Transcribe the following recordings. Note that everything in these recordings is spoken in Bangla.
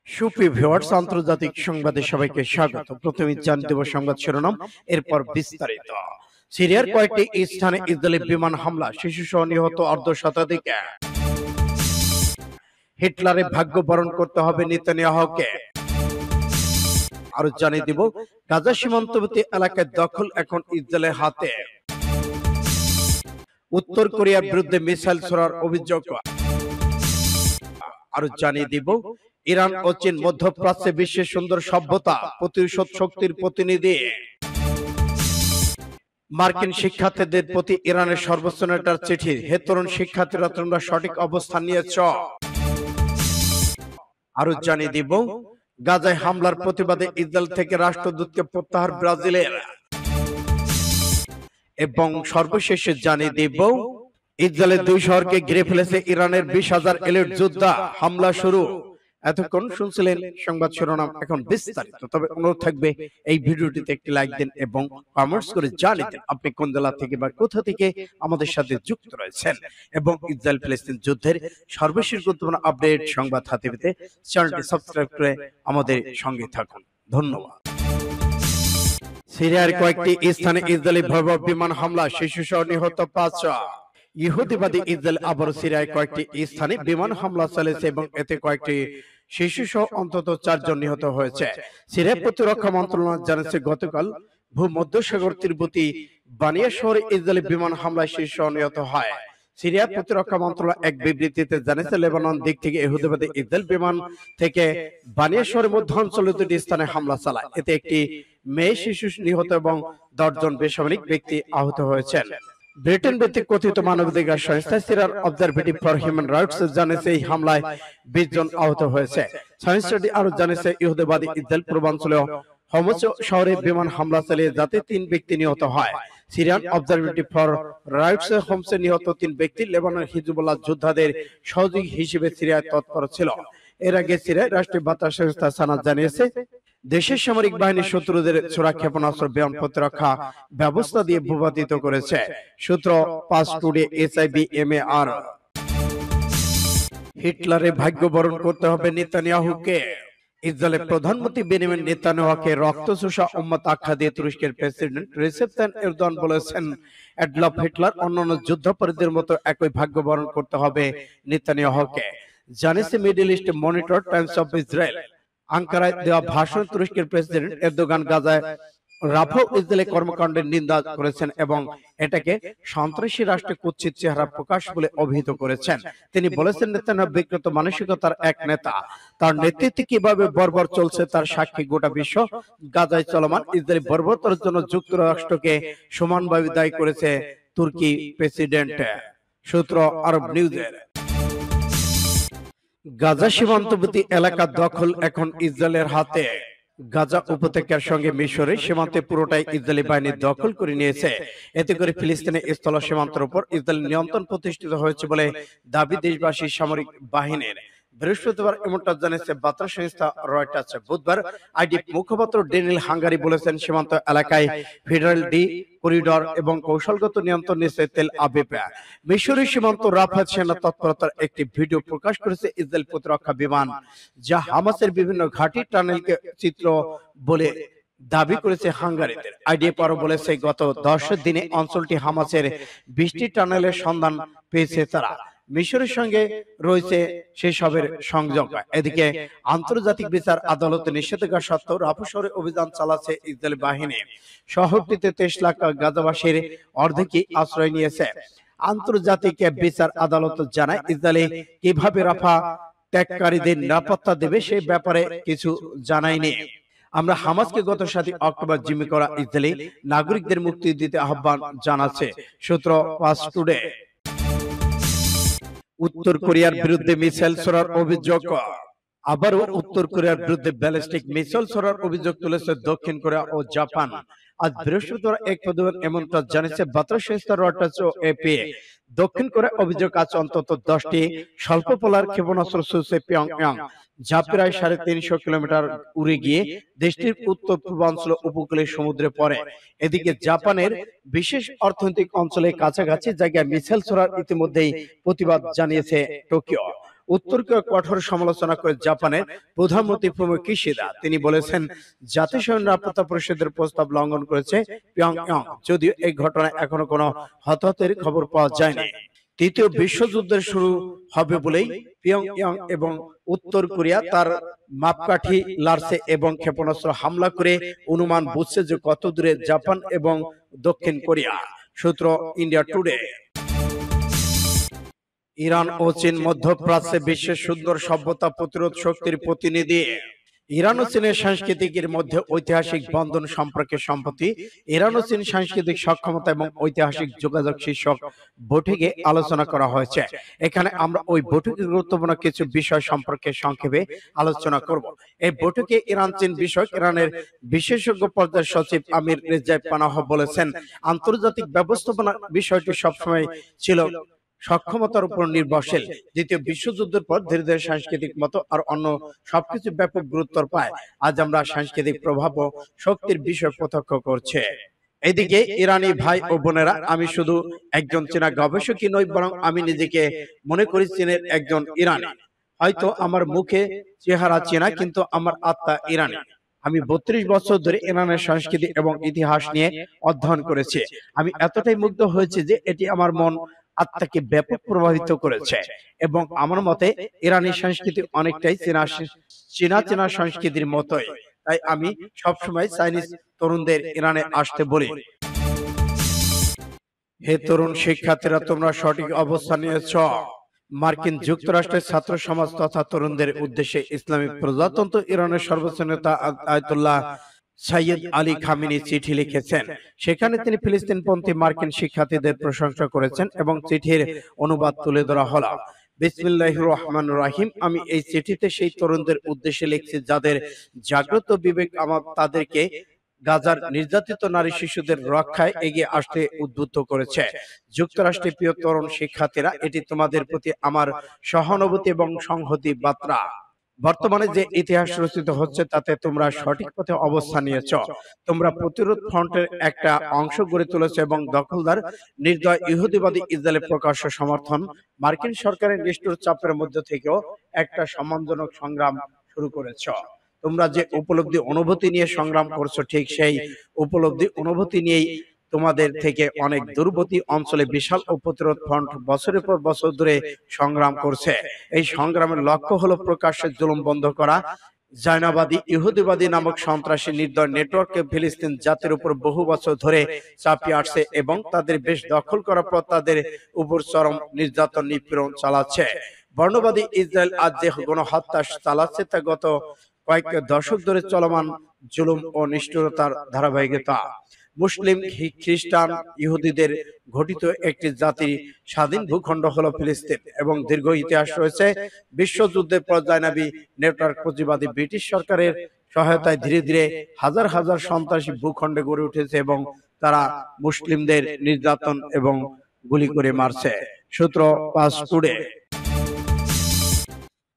সুপ্রিয় ভিউয়ার্স, আন্তর্জাতিক সংবাদে সবাইকে স্বাগত। প্রথমে জানিয়ে দেব সংবাদ শিরোনাম, এরপর বিস্তারিত। সিরিয়ার কয়েকটি স্থানে ইসরায়েলি বিমান হামলা, শিশুসহ নিহত অর্ধশতাধিক। হিটলারের ভাগ্য বরণ করতে হবে নেতানিয়াহুকে। আরো জানিয়ে দিব, গাজা সীমান্তবর্তী এলাকায় দখল এখন ইসরায়েলের হাতে। উত্তর কোরিয়ার বিরুদ্ধে মিসাইল ছোড়ার অভিযোগ। আরো জানিয়ে দিব, ইরান ও চীন মধ্যপ্রাচ্যে বিশ্বের সুন্দর সভ্যতা প্রতিশোধ শক্তির প্রতিনিধি। মার্কিন শিক্ষার্থীদের প্রতি ইরানের সর্বোচ্চ নেতার চিঠি, হে তরুণ শিক্ষার্থীরা, তোমরা সঠিক অবস্থান নিয়েছ। আরো জানিয়ে দিব, গাজায় হামলার প্রতিবাদে ইসরায়েল থেকে রাষ্ট্রদূতকে প্রত্যাহার ব্রাজিলের। এবং সর্বশেষে জানিয়ে দিব, ইসরায়েলের 2 শহরকে ঘিরে ফেলেছে ইরানের 20,000 এলিট যোদ্ধা, হামলা শুরু। এতক্ষণ শুনছিলেন সংবাদ শিরোনাম, এখন বিস্তারিত। তবে অনুরোধ থাকবে এই ভিডিওটিতে একটি লাইক দিন এবং কমেন্টস করে জানিয়ে দিন আপনি কোন জেলা থেকে বা কোথা থেকে আমাদের সাথে যুক্ত রয়েছেন। এবং ইসরায়েল ফিলিস্তিন যুদ্ধের সর্বশেষ গুরুত্বপূর্ণ আপডেট সংবাদ হাতে পেতে চ্যানেলটি সাবস্ক্রাইব করে আমাদের সঙ্গে থাকুন। ধন্যবাদ। সিরিয়ার কয়েকটি স্থানে ইসরায়েলি ভয়াবহ বিমান হামলা, শিশুসহ নিহত 5। ইহুদিবাদী ইসরায়েল আবার সিরিয়ায় কয়েকটি স্থানে বিমান হামলা চালিয়েছে এবং এতে কয়েকটি শিশুসহ অন্তত 4 জন নিহত হয়েছে। সিরিয়া প্রতিরক্ষা মন্ত্রণালয় জানিয়েছে, গতকাল ভূমধ্যসাগর তীরবর্তী বানিয়া শহরে ইসরায়েলি বিমান হামলায় শিশুসহ নিহত হয়। সিরিয়া প্রতিরক্ষা মন্ত্রণালয় এক বিবৃতিতে জানিয়েছে, লেবানন দিক থেকে ইহুদিবাদী ইসরায়েল বিমান থেকে বানিয়া শহরের মধ্য অঞ্চলে 2টি স্থানে হামলা চালায়। এতে একটি মেয়ে শিশু নিহত এবং 10 জন বেসামরিক ব্যক্তি আহত হয়েছেন। ব্রিটেন ভিত্তিক কথিত মানবাধিকার সংস্থা সিরিয়ার অবজারভেটরি ফর হিউম্যান রাইটস জানিয়েছে, এই হামলায় 20 জন আহত হয়েছে। সংস্থাটি আরো জানিয়েছে, ইহুদিবাদী ইসরায়েল পূর্বাঞ্চলীয় হোমস শহরে বিমান হামলা চালিয়ে যাতে 3 ব্যক্তি নিহত হয়। সিরিয়ান অবজারভেটরি ফর রাইটস হোমসে নিহত 3 ব্যক্তি লেবাননের হিজবুল্লাহ যোদ্ধাদের সহযোগী হিসেবে সিরিয়ায় তৎপর ছিল। এর আগে সিরিয়ার রাষ্ট্রীয় বার্তা সংস্থা সানা জানিয়েছে, দেশের সামরিক বাহিনী শত্রুদের ছোড়া ক্ষেপণাস্ত্র বিমান প্রতিরক্ষা ব্যবস্থা দিয়ে ভূপাতিত করেছে। সূত্র 5 টুডে SIBMAR। হিটলারের ভাগ্য বরণ করতে হবে নেতানিয়াহুকে। ইসরায়েলের প্রধানমন্ত্রী বেনিয়ামিন নেতানিয়াহুকে রক্তচোষা উম্মত আখ্যা দিয়ে তুরস্কের প্রেসিডেন্ট রিসেপ তাইয়িপ এরদোয়ান বলেছেন, অ্যাডলফ হিটলার অন্যান্য যুদ্ধাপরাধীদের মতো একই ভাগ্য বরণ করতে হবে নেতানিয়াহুকে, জানিয়েছে Middle East Monitor Times of Israel. আঙ্কারায় দেওয়া ভাষণ তুরস্কের প্রেসিডেন্ট এরদোগান গাজায় রাফা ইসরায়েলি কর্মকাণ্ডের নিন্দা করেছেন এবং এটাকে সন্ত্রাসী রাষ্ট্রের কুৎসিত চেহারা প্রকাশ বলে অভিহিত করেছেন। তিনি বলেছেন, নেতানিয়াহু বিকৃত মানসিকতার এক নেতা, তার নেতৃত্বে কিভাবে বর্বর চলছে তার সাক্ষী গোটা বিশ্ব। গাজায় চলমান ইসরায়েলি বর্বরতার জন্য যুক্তরাষ্ট্রকে সমানভাবে দায়ী করেছে তুর্কি প্রেসিডেন্ট। সূত্র আরব নিউজের। গাজা সীমান্তবর্তী এলাকা দখল এখন ইসরায়েলের হাতে। গাজা উপত্যকার সঙ্গে মিশরের সীমান্তে পুরোটাই ইসরায়েলি বাহিনী দখল করে নিয়েছে। এতে করে ফিলিস্তিনের স্থল সীমান্তের উপর ইসরায়েল নিয়ন্ত্রণ প্রতিষ্ঠিত হয়েছে বলে দাবি দেশবাসী সামরিক বাহিনীর। বৃহস্পতিবার এমনটা জানিয়েছে বার্তা সংস্থা রয়টার্স। বুধবার আইডিএফ মুখপাত্র ড্যানিয়েল হাঙ্গারি বলেছেন, সীমান্ত এলাকায় ফেডারেল ডি করিডর এবং কৌশলগত নিয়ন্ত্রণ নিয়েছে তেল আবিব। মিশরের সীমান্ত রাফাত সেনা তৎপরতার একটি ভিডিও প্রকাশ করেছে ইসরায়েল প্রতিরক্ষা বিমান, যা হামাসের বিভিন্ন ঘাঁটি টানেলকে চিত্র বলে দাবি করেছে হাঙ্গারিদের। আইডিএফ আরো বলেছে, গত 10 দিনে অঞ্চলটি হামাসের 20টি টানেলের সন্ধান পেয়েছে তারা। মিশরের সঙ্গে রয়েছে সেসবের সংযোগ। এদিকে আন্তর্জাতিক বিচার আদালতে নিষেধাজ্ঞা সত্ত্বেও রাফা শহরে অভিযান চালাচ্ছে ইসরায়েলি বাহিনী। শহরটিতে 23 লাখ গাজাবাসীর অর্ধেকই আশ্রয় নিয়েছে। আন্তর্জাতিক বিচার আদালত জানায়, ইসরায়েল কিভাবে রাফা ত্যাগকারীদের নিরাপত্তা দেবে সে ব্যাপারে কিছু জানায়নি। আমরা হামাসকে গত 7 অক্টোবর জিম্মি করা ইসরায়েলি নাগরিকদের মুক্তি দিতে আহ্বান জানাচ্ছে। সূত্র 5 টুডে। উত্তর কোরিয়ার বিরুদ্ধে মিসাইল ছোড়ার অভিযোগ। আবারও উত্তর কোরিয়ার বিরুদ্ধে ব্যালিস্টিক মিসাইল ছোড়ার অভিযোগ তুলেছে দক্ষিণ কোরিয়া ও জাপান। আজ বৃহস্পতিবার এক প্রতিবেদন এমনটা জানিয়েছে বার্তা সংস্থা রয়টার্স ও এপি। দক্ষিণ কোরিয়ার অভিযোগ, আজ অন্তত 10টি স্বল্প পোলার ক্ষেপণাস্ত্র ছুড়েছে পিয়ংইয়ং, যা প্রায় 350 কিলোমিটার উড়ে গিয়ে দেশটির উত্তর পূর্বাঞ্চল উপকূলে সমুদ্রে পড়ে। এদিকে জাপানের বিশেষ অর্থনৈতিক অঞ্চলে কাছাকাছি জায়গায় মিসাইল ছোড়ার ইতিমধ্যেই প্রতিবাদ জানিয়েছে টোকিও। উত্তর কোরিয়ার কঠোর সমালোচনা করে জাপানের প্রধানমন্ত্রী ফুমিও কিশিদা। তিনি বলেছেন, জাতিসংঘ নিরাপত্তা পরিষদের প্রস্তাব লঙ্ঘন করেছে পিয়ংইয়ং, যদিও এই ঘটনায় এখনো কোনো হতাহতের খবর পাওয়া যায়নি। তৃতীয় বিশ্বযুদ্ধের শুরু হবে বলেই পিয়ংইয়ং এবং উত্তর কোরিয়া তার মাপকাঠি লাড়ছে এবং ক্ষেপণাস্ত্র হামলা করে অনুমান বুঝছে যে কত দূরে জাপান এবং দক্ষিণ কোরিয়া। সূত্র ইন্ডিয়া টুডে। ইরান ও চীন মধ্যপ্রাচ্যে বিশ্বের সুন্দর সভ্যতা প্রতিরোধ শক্তির প্রতিনিধি। ইরান ও চীনের সাংস্কৃতিকের মধ্যে ঐতিহাসিক বন্ধন সম্পর্কে সম্প্রতি ইরান ও চীন সাংস্কৃতিক সক্ষমতা এবং ঐতিহাসিক যোগাযোগ শীর্ষক বৈঠকে আলোচনা করা হয়েছে। এখানে আমরা ওই বৈঠকে গুরুত্বপূর্ণ কিছু বিষয় সম্পর্কে সংক্ষেপে আলোচনা করব। এই বৈঠকে ইরান চীন বিষয়ক ইরানের বিশেষজ্ঞ পর্যায়ের সচিব আমির রেজাই পানাহ বলেছেন, আন্তর্জাতিক ব্যবস্থাপনা বিষয়টি সবসময় ছিল সক্ষমতার উপর নির্ভরশীল। দ্বিতীয় বিশ্বযুদ্ধের পর ধীরে ধীরে সাংস্কৃতিক মত আর অন্য সবকিছু ব্যাপক গুরুত্ব পায়। আজ আমরা সাংস্কৃতিক প্রভাব ও শক্তির বিষয় প্রত্যক্ষ করছে। এদিকে ইরানি ভাই ও বোনেরা, আমি শুধু একজন চীনা গবেষকই নই, বরং আমি নিজেকে মনে করি চীনের একজন ইরানি। হয়তো আমার মুখে চেহারা চীনা, কিন্তু আমার আত্মা ইরানি। আমি 32 বছর ধরে ইরানের সংস্কৃতি এবং ইতিহাস নিয়ে অধ্যয়ন করেছি। আমি এতটাই মুগ্ধ হয়েছি যে এটি আমার মন আত্মাকে ব্যাপক প্রভাবিত করেছে এবং আমার মতে ইরানি সংস্কৃতি অনেকটাই চীনা সংস্কৃতির মতোই। তাই আমি সবসময় চাইনিজ তরুণদের ইরানে আসতে বলি। হে তরুণ শিক্ষার্থীরা, তোমরা সঠিক অবস্থান নিয়েছ। মার্কিন যুক্তরাষ্ট্রের ছাত্র সমাজ তথা তরুণদের উদ্দেশ্যে ইসলামিক প্রজাতন্ত্র ইরানের সর্বোচ্চ নেতা আয়াতুল্লাহ সাইয়্যিদ আলী খামেনি চিঠি লিখেছেন। সেখানে তিনি ফিলিস্তিনপন্থী মার্কিন শিক্ষার্থীদের প্রশংসা করেছেন এবং চিঠির অনুবাদ তুলে ধরা হলো। বিসমিল্লাহির রহমানির রহিম। আমি এই চিঠিতে সেই তরুণদের উদ্দেশ্যে লিখছি যাদের জাগ্রত বিবেক তাদেরকে গাজার নির্যাতিত নারী শিশুদের রক্ষায় এগিয়ে আসতে উদ্বুদ্ধ করেছে। যুক্তরাষ্ট্রের প্রিয় তরুণ শিক্ষার্থীরা, এটি তোমাদের প্রতি আমার সহানুভূতি এবং সংহতি বার্তা। বর্তমানে যে ইতিহাস রচিত হচ্ছে তাতে তোমরা সঠিক পথে অবস্থান নিয়েছ। তোমরা প্রতিরোধ ফ্রন্টের একটা অংশ গড়ে তুলেছ এবং দখলদার নির্দয় ইহুদিবাদী ইসরায়েলের প্রকাশ্য সমর্থন, মার্কিন সরকারের নিষ্ঠুর চাপের মধ্যে থেকেও একটা সম্মানজনক সংগ্রাম শুরু করেছ। তোমরা যে উপলব্ধি অনুভূতি নিয়ে সংগ্রাম করছো, ঠিক সেই উপলব্ধি অনুভূতি নিয়েই তোমাদের থেকে অনেক দূরবর্তী অঞ্চলে বিশাল ও প্রতিরোধ ফ্রন্ট বছরের পর বছর ধরে সংগ্রাম করছে। এই সংগ্রামের লক্ষ্য হলো প্রকাশ্যে জুলুম বন্ধ করা। জায়নাবাদী ইহুদিবাদী নামক সন্ত্রাসী নির্দয় নেটওয়ার্ককে ফিলিস্তিন জাতির উপর বহু বছর ধরে চাপিয়ে আসছে এবং তাদের বেশ দখল করার পর তাদের উপর চরম নির্যাতন নিপীড়ন চালাচ্ছে। বর্ণবাদী ইসরায়েল আজ যে গণহত্যা চালাচ্ছে তা গত কয়েক দশক ধরে চলমান জুলুম ও নিষ্ঠুরতার ধারাবাহিকতা। মুসলিম, খ্রিস্টান, ইহুদিদের গঠিত একটি জাতির স্বাধীন ভূখণ্ড হলো ফিলিস্তিন এবং দীর্ঘ ইতিহাস রয়েছে। বিশ্বযুদ্ধের পর জায়নাবী নেটওয়ার্ক পুঁজিবাদী ব্রিটিশ সরকারের সহায়তায় ধীরে ধীরে হাজার হাজার সন্ত্রাসী ভূখণ্ডে গড়ে উঠেছে এবং তারা মুসলিমদের নির্যাতন এবং গুলি করে মারছে। সূত্র পাঁচ টুডে।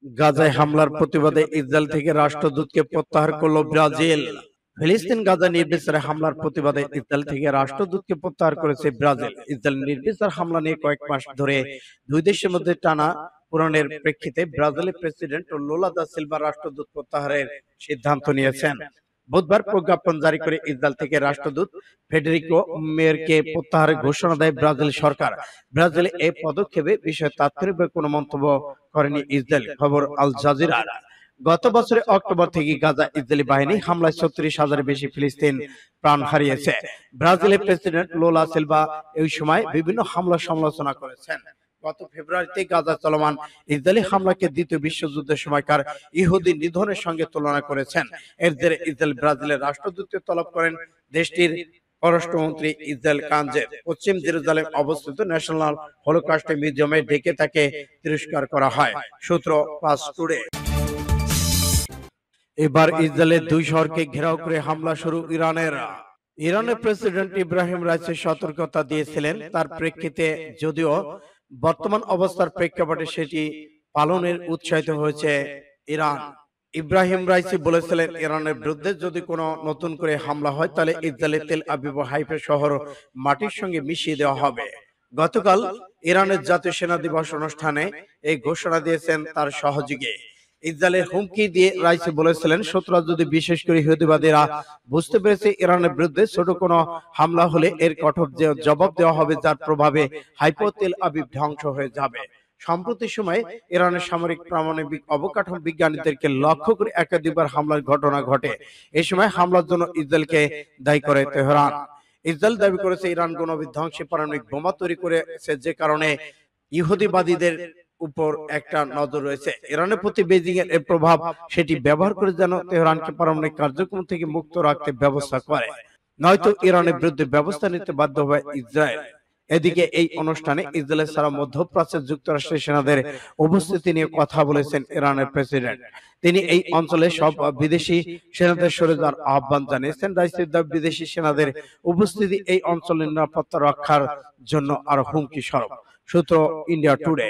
গাজায় হামলার প্রতিবাদে ইসরায়েল থেকে রাষ্ট্রদূতকে প্রত্যাহার করল ব্রাজিল। ফিলিস্তিন গাজা নির্বিচারে হামলার প্রতিবাদে ইসরায়েল থেকে রাষ্ট্রদূতকে প্রত্যাহার করেছে ব্রাজিল। ইসরায়েল নির্বিচার হামলা নিয়ে কয়েক মাস ধরে দুই দেশের মধ্যে টানা পুরাণের প্রেক্ষিতে ব্রাজিলের প্রেসিডেন্ট লুলা দা সিলভা রাষ্ট্রদূত প্রত্যাহারের সিদ্ধান্ত নিয়েছেন। বুধবার প্রজ্ঞাপন জারি করে ইসরায়েল থেকে রাষ্ট্রদূত ফেডেরিকো মেয়রকে প্রত্যাহারের ঘোষণা দেয় ব্রাজিল সরকার। ব্রাজিলে এই পদক্ষেপে বিষয়ে তাৎক্ষণিকভাবে কোনো মন্তব্য করেনি ইসরায়েল। খবর আল জাজিরা। গত বছরের অক্টোবর থেকে গাজা ইসরায়েলি বাহিনী হামলায় 36,000-এর বেশি ফিলিস্তিন প্রাণ হারিয়েছে। ব্রাজিলের প্রেসিডেন্ট লুলা সিলভা এই সময় বিভিন্ন হামলা সমালোচনা করেছেন। গত ফেব্রুয়ারিতে গাজা চলমান ইসরায়েলি হামলাকে দ্বিতীয় বিশ্বযুদ্ধের সময়কার ইহুদি নিধনের সঙ্গে তুলনা করেছেন। এর জেরে ইসরায়েল ব্রাজিলের রাষ্ট্রদূতকে তলব করেন। দেশটির পররাষ্ট্রমন্ত্রী ইসরায়েল কানজে পশ্চিম জেরুজালেম অবস্থিত ন্যাশনাল হলোকস্ট মিউজিয়ামে ডেকে তাকে তিরস্কার করা হয়। সূত্র পাঁচ টুডে। এবার ইসরায়েলের দুই শহরকে ঘেরাও করে হামলা শুরু ইরানের। ইরানের প্রেসিডেন্ট ইব্রাহিম রাইসি সতর্কতা দিয়েছিলেন। তার প্রেক্ষিতে যদিও বর্তমান অবস্থার প্রেক্ষাপটে সেটি পালনের উৎসাহিত হয়েছে ইরান। ইব্রাহিম রাইসি বলেছিলেন, ইরানের বিরুদ্ধে যদি কোনো নতুন করে হামলা হয় তাহলে ইসরায়েলের তেল আবিব ও হাইফা শহর মাটির সঙ্গে মিশিয়ে দেওয়া হবে। গতকাল ইরানের জাতীয় সেনা দিবস অনুষ্ঠানে এই ঘোষণা দিয়েছেন তার সহযোগী। ইসরায়েলের হুমকি দিয়ে রাইসি বলেছিলেন, শত্রুরা যদি বিশেষ করে ইহুদিবাদীরা বুঝতে পেরেছে ইরানের বিরুদ্ধে ছোট কোনো হামলা হলে এর কঠোর জবাব দেওয়া হবে, যার প্রভাবে হাইপো তেল আবিব ধ্বংস হয়ে যাবে। সম্প্রতি সময়ে ইরানের সামরিক পারমাণবিক অবকাঠামো বিজ্ঞানীদেরকে লক্ষ্য করে একাধিকবার হামলার ঘটনা ঘটে। এই সময় হামলার জন্য ইসরায়েলকে দায়ী করে তেহরান। ইসরায়েল দাবি করেছে ইরান গণবিধ্বংসী পারমাণবিক বোমা তৈরি করেছে, যে কারণে ইহুদিবাদীদের উপর একটা নজর রয়েছে। ইরানের প্রতি বেজিং এর প্রভাব সেটি ব্যবহার করে যেন তেহরানকে পারমাণবিক কার্যক্রম থেকে মুক্ত রাখতে ব্যবস্থা করে, নয়তো ইরানের বিরুদ্ধে ব্যবস্থা নিতে বাধ্য হবে ইসরায়েল। এদিকে এই অনুষ্ঠানে ইসরায়েল ছাড়া মধ্যপ্রাচ্যের যুক্তরাষ্ট্রের সেনাদের উপস্থিতি নিয়ে কথা বলেছেন ইরানের প্রেসিডেন্ট। তিনি এই অঞ্চলে সব বিদেশি সেনাদের সরে যাওয়ার আহ্বান জানিয়েছেন। রাইসির দাবি, বিদেশি সেনাদের উপস্থিতি এই অঞ্চলের নিরাপত্তা রক্ষার জন্য আরো হুমকি স্বরূপ। সূত্র ইন্ডিয়া টুডে।